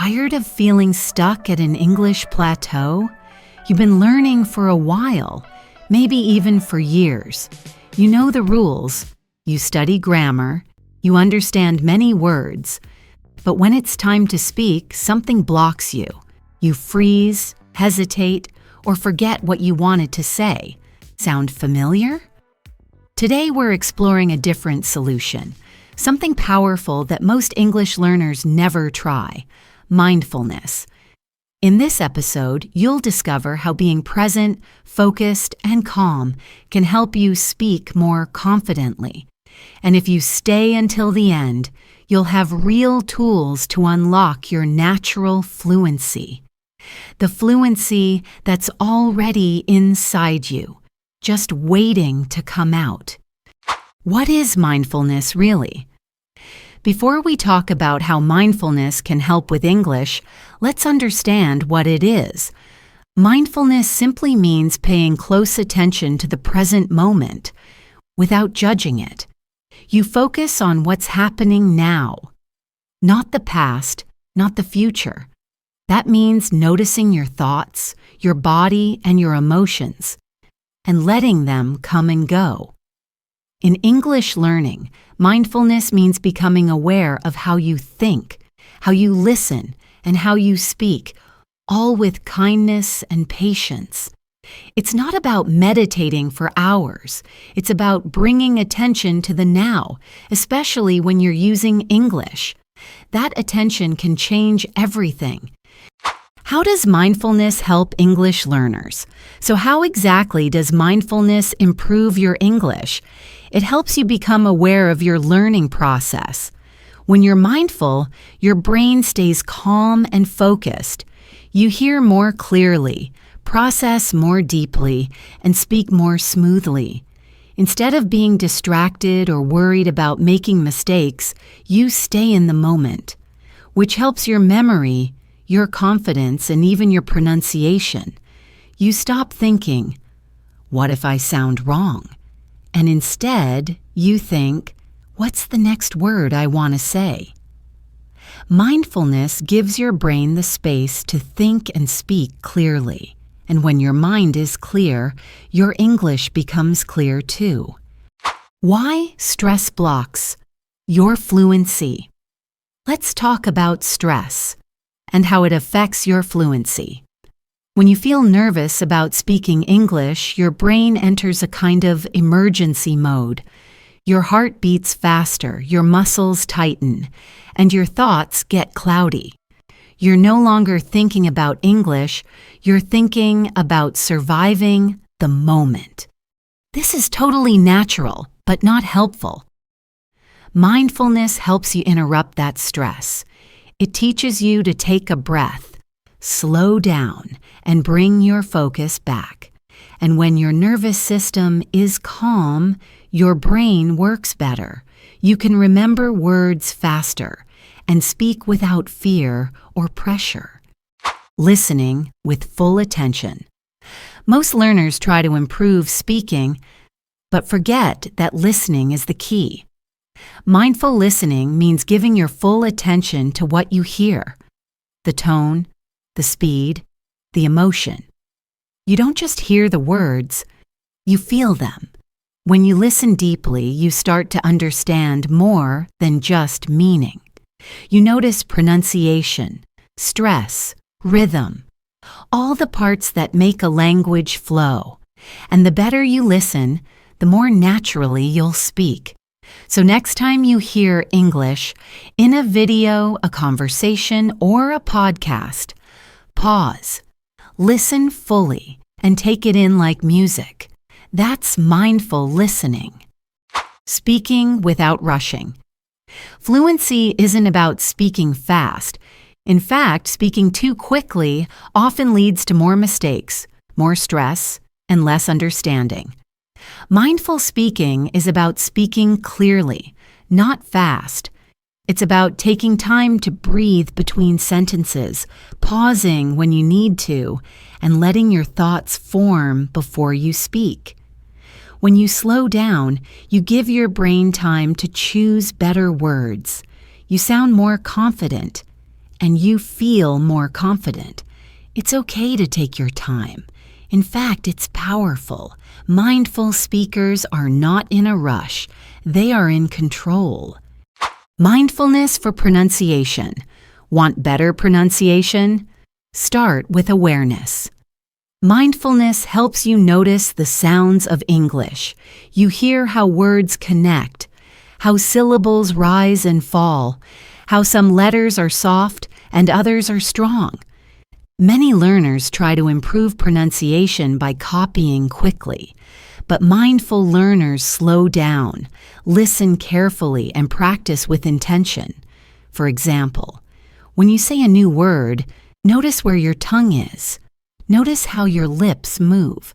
Tired of feeling stuck at an English plateau? You've been learning for a while, maybe even for years. You know the rules, you study grammar, you understand many words, but when it's time to speak, something blocks you. You freeze, hesitate, or forget what you wanted to say. Sound familiar? Today we're exploring a different solution, something powerful that most English learners never try: mindfulness. In this episode, you'll discover how being present, focused, and calm can help you speak more confidently. And if you stay until the end, you'll have real tools to unlock your natural fluency. The fluency that's already inside you, just waiting to come out. What is mindfulness really? Before we talk about how mindfulness can help with English, let's understand what it is. Mindfulness simply means paying close attention to the present moment without judging it. You focus on what's happening now, not the past, not the future. That means noticing your thoughts, your body, and your emotions, and letting them come and go. In English learning, mindfulness means becoming aware of how you think, how you listen, and how you speak, all with kindness and patience. It's not about meditating for hours. It's about bringing attention to the now, especially when you're using English. That attention can change everything. How does mindfulness help English learners? So how exactly does mindfulness improve your English? It helps you become aware of your learning process. When you're mindful, your brain stays calm and focused. You hear more clearly, process more deeply, and speak more smoothly. Instead of being distracted or worried about making mistakes, you stay in the moment, which helps your memory, your confidence, and even your pronunciation. You stop thinking, "What if I sound wrong?" And instead, you think, "What's the next word I want to say?" Mindfulness gives your brain the space to think and speak clearly. And when your mind is clear, your English becomes clear too. Why stress blocks your fluency? Let's talk about stress and how it affects your fluency. When you feel nervous about speaking English, your brain enters a kind of emergency mode. Your heart beats faster, your muscles tighten, and your thoughts get cloudy. You're no longer thinking about English, you're thinking about surviving the moment. This is totally natural, but not helpful. Mindfulness helps you interrupt that stress. It teaches you to take a breath, slow down, and bring your focus back. And when your nervous system is calm, your brain works better. You can remember words faster and speak without fear or pressure. Listening with full attention. Most learners try to improve speaking, but forget that listening is the key. Mindful listening means giving your full attention to what you hear, the tone, the speed, the emotion. You don't just hear the words, you feel them. When you listen deeply, you start to understand more than just meaning. You notice pronunciation, stress, rhythm, all the parts that make a language flow. And the better you listen, the more naturally you'll speak. So next time you hear English, in a video, a conversation, or a podcast, pause, listen fully, and take it in like music. That's mindful listening. Speaking without rushing. Fluency isn't about speaking fast. In fact, speaking too quickly often leads to more mistakes, more stress, and less understanding. Mindful speaking is about speaking clearly, not fast. It's about taking time to breathe between sentences, pausing when you need to, and letting your thoughts form before you speak. When you slow down, you give your brain time to choose better words. You sound more confident, and you feel more confident. It's okay to take your time. In fact, it's powerful. Mindful speakers are not in a rush. They are in control. Mindfulness for pronunciation. Want better pronunciation? Start with awareness. Mindfulness helps you notice the sounds of English. You hear how words connect, how syllables rise and fall, how some letters are soft and others are strong. Many learners try to improve pronunciation by copying quickly, but mindful learners slow down, listen carefully, and practice with intention. For example, when you say a new word, notice where your tongue is. Notice how your lips move.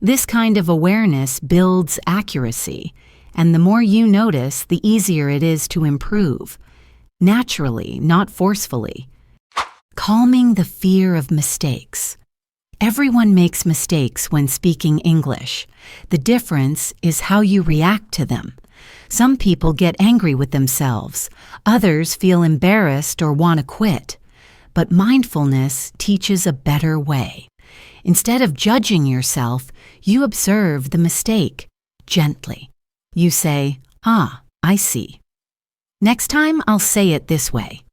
This kind of awareness builds accuracy, and the more you notice, the easier it is to improve. Naturally, not forcefully. Calming the fear of mistakes. Everyone makes mistakes when speaking English. The difference is how you react to them. Some people get angry with themselves. Others feel embarrassed or want to quit. But mindfulness teaches a better way. Instead of judging yourself, you observe the mistake gently. You say, I see. Next time I'll say it this way.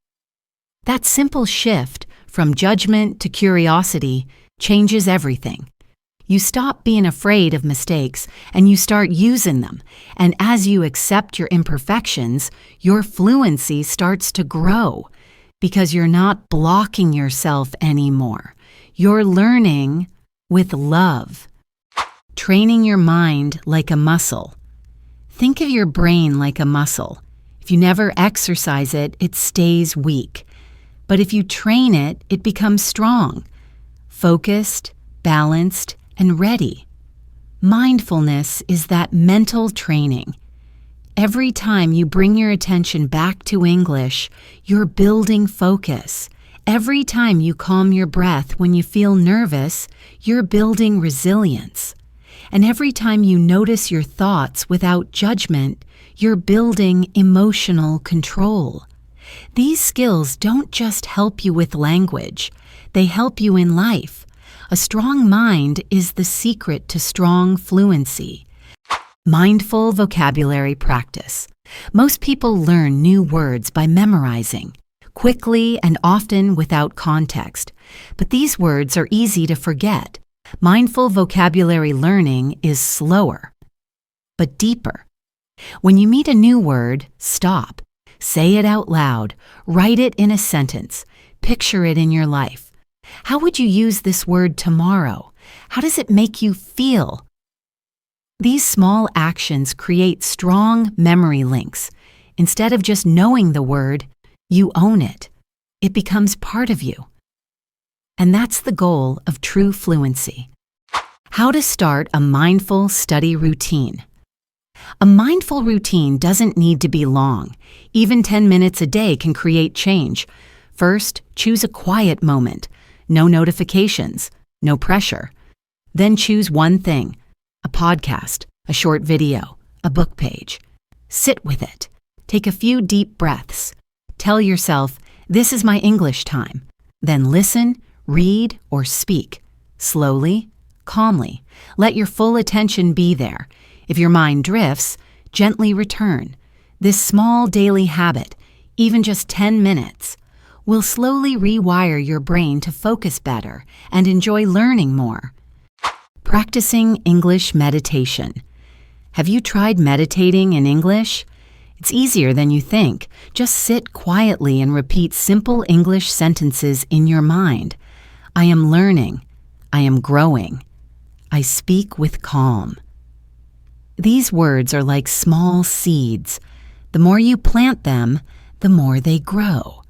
That simple shift from judgment to curiosity changes everything. You stop being afraid of mistakes and you start using them. And as you accept your imperfections, your fluency starts to grow because you're not blocking yourself anymore. You're learning with love. Training your mind like a muscle. Think of your brain like a muscle. If you never exercise it, it stays weak. But if you train it, it becomes strong, focused, balanced, and ready. Mindfulness is that mental training. Every time you bring your attention back to English, you're building focus. Every time you calm your breath when you feel nervous, you're building resilience. And every time you notice your thoughts without judgment, you're building emotional control. These skills don't just help you with language, they help you in life. A strong mind is the secret to strong fluency. Mindful vocabulary practice. Most people learn new words by memorizing, quickly and often without context. But these words are easy to forget. Mindful vocabulary learning is slower, but deeper. When you meet a new word, stop. Say it out loud. Write it in a sentence. Picture it in your life. How would you use this word tomorrow? How does it make you feel? These small actions create strong memory links. Instead of just knowing the word, you own it. It becomes part of you. And that's the goal of true fluency. How to start a mindful study routine. A mindful routine doesn't need to be long. Even 10 minutes a day can create change. First, choose a quiet moment. No notifications, no pressure. Then choose one thing, a podcast, a short video, a book page. Sit with it. Take a few deep breaths. Tell yourself, this is my English time. Then listen, read, or speak. Slowly, calmly. Let your full attention be there. If your mind drifts, gently return. This small daily habit, even just 10 minutes, will slowly rewire your brain to focus better and enjoy learning more. Practicing English meditation. Have you tried meditating in English? It's easier than you think. Just sit quietly and repeat simple English sentences in your mind. I am learning. I am growing. I speak with calm. These words are like small seeds. The more you plant them, the more they grow.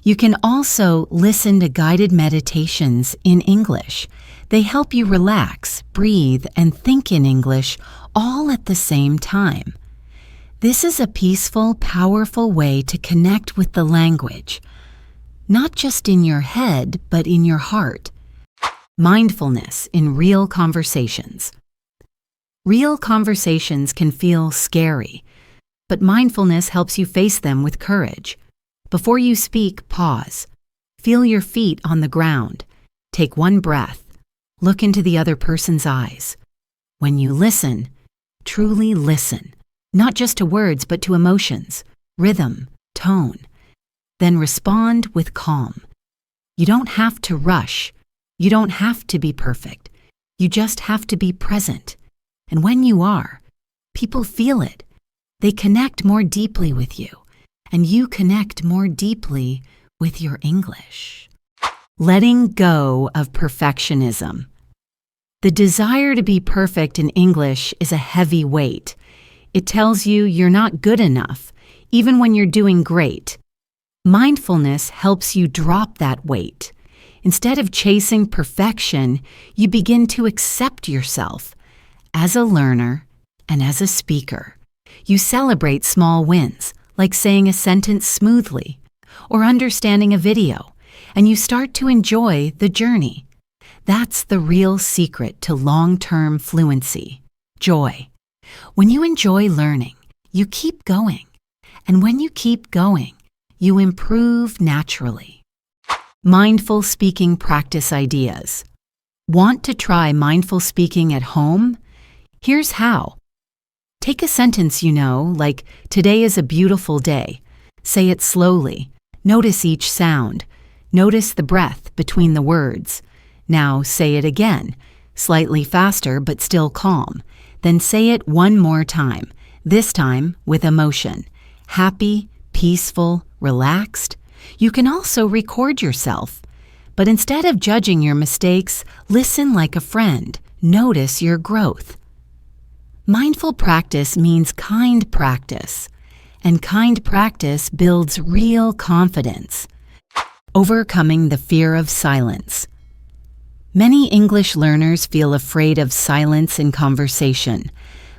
You can also listen to guided meditations in English. They help you relax, breathe, and think in English all at the same time. This is a peaceful, powerful way to connect with the language, not just in your head, but in your heart. Mindfulness in real conversations. Real conversations can feel scary, but mindfulness helps you face them with courage. Before you speak, pause. Feel your feet on the ground. Take one breath. Look into the other person's eyes. When you listen, truly listen, not just to words but to emotions, rhythm, tone. Then respond with calm. You don't have to rush. You don't have to be perfect. You just have to be present. And when you are, people feel it. They connect more deeply with you, and you connect more deeply with your English. Letting go of perfectionism. The desire to be perfect in English is a heavy weight. It tells you you're not good enough, even when you're doing great. Mindfulness helps you drop that weight. Instead of chasing perfection, you begin to accept yourself as a learner and as a speaker. You celebrate small wins, like saying a sentence smoothly or understanding a video, and you start to enjoy the journey. That's the real secret to long-term fluency, joy. When you enjoy learning, you keep going. And when you keep going, you improve naturally. Mindful speaking practice ideas. Want to try mindful speaking at home? Here's how. Take a sentence you know, like, "Today is a beautiful day." Say it slowly. Notice each sound. Notice the breath between the words. Now say it again, slightly faster but still calm. Then say it one more time, this time with emotion. Happy, peaceful, relaxed. You can also record yourself. But instead of judging your mistakes, listen like a friend. Notice your growth. Mindful practice means kind practice, and kind practice builds real confidence. Overcoming the fear of silence. Many English learners feel afraid of silence in conversation,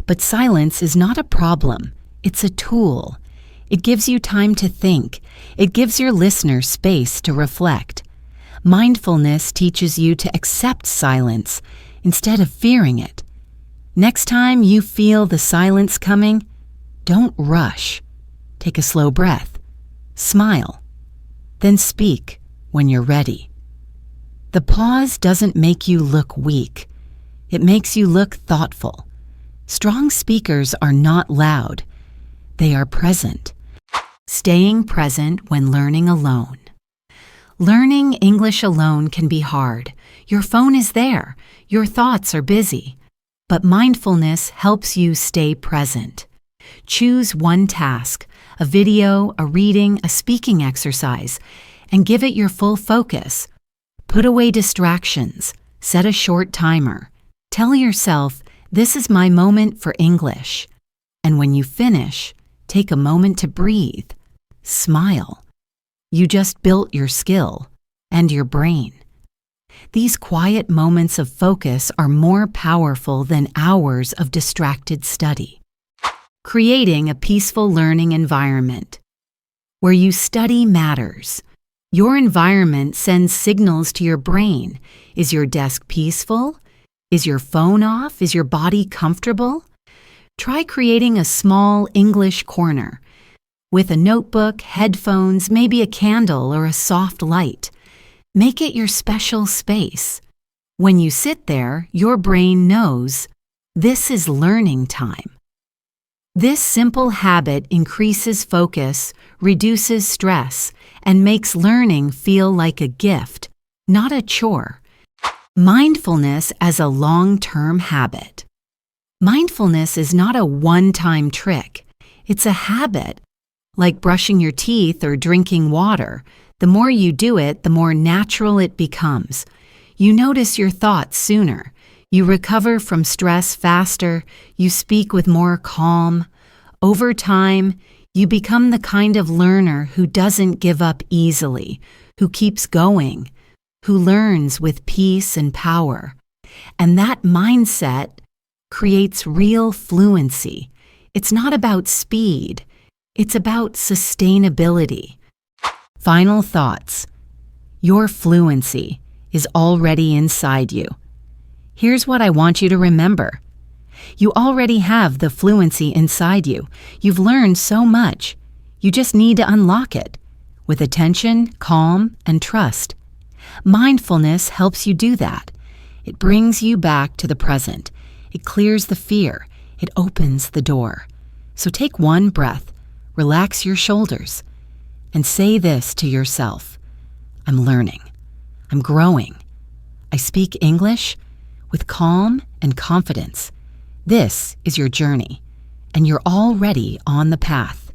but silence is not a problem. It's a tool. It gives you time to think. It gives your listener space to reflect. Mindfulness teaches you to accept silence instead of fearing it. Next time you feel the silence coming, don't rush. Take a slow breath. Smile. Then speak when you're ready. The pause doesn't make you look weak. It makes you look thoughtful. Strong speakers are not loud. They are present. Staying present when learning alone. Learning English alone can be hard. Your phone is there. Your thoughts are busy. But mindfulness helps you stay present. Choose one task, a video, a reading, a speaking exercise, and give it your full focus. Put away distractions. Set a short timer. Tell yourself, "This is my moment for English." And when you finish, take a moment to breathe. Smile. You just built your skill and your brain. These quiet moments of focus are more powerful than hours of distracted study. Creating a peaceful learning environment. Where you study matters. Your environment sends signals to your brain. Is your desk peaceful? Is your phone off? Is your body comfortable? Try creating a small English corner with a notebook, headphones, maybe a candle or a soft light. Make it your special space. When you sit there, your brain knows this is learning time. This simple habit increases focus, reduces stress, and makes learning feel like a gift, not a chore. Mindfulness as a long-term habit. Mindfulness is not a one-time trick. It's a habit, like brushing your teeth or drinking water. The more you do it, the more natural it becomes. You notice your thoughts sooner. You recover from stress faster. You speak with more calm. Over time, you become the kind of learner who doesn't give up easily, who keeps going, who learns with peace and power. And that mindset creates real fluency. It's not about speed. It's about sustainability. Final thoughts. Your fluency is already inside you. Here's what I want you to remember. You already have the fluency inside you. You've learned so much. You just need to unlock it. with attention, calm, and trust. Mindfulness helps you do that. It brings you back to the present. It clears the fear. It opens the door. So take one breath, relax your shoulders, and say this to yourself: I'm learning. I'm growing. I speak English with calm and confidence. This is your journey, and you're already on the path.